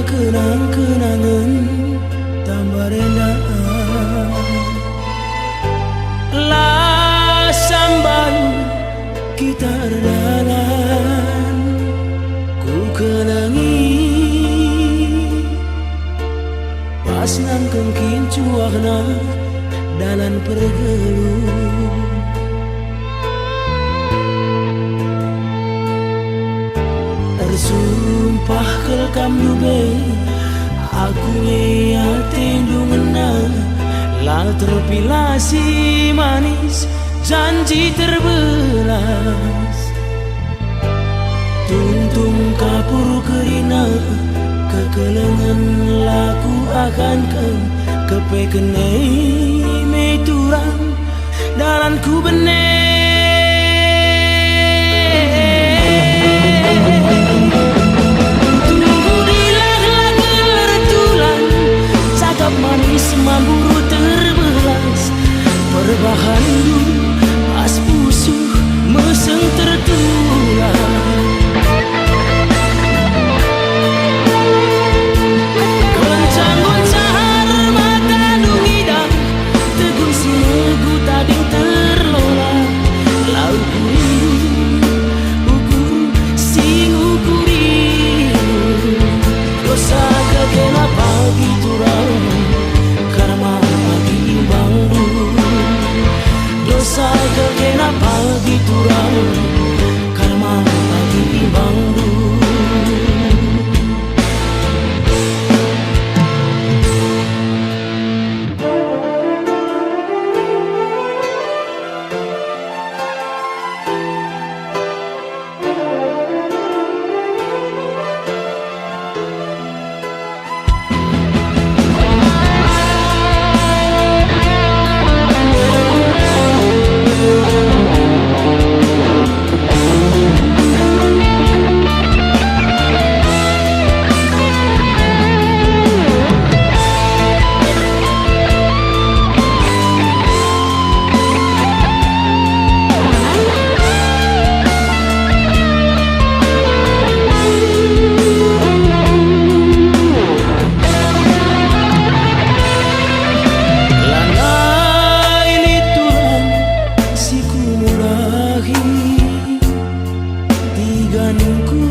kenang-kenangan tambah rendah. Lah sambayu kita dalan ku kenangi pas nang kengkin cuakna dalan pergeluh. Tersumpah kelkam dube aku ngeatendungna lah terpilasi manis janji terbelas. Tuntung kapur kerina kekelengan laku akankan kepekenei meturang dalan ku benih. Mamburu terbelas perbahan pas pusuh meseng tertular. Goncang-goncang mata nungidang tegun sinegu tading terlola. Laut ukur sing ukuri dosa kekena pagi turang dosa kekena pagi turang karma pagi imbang du. Ku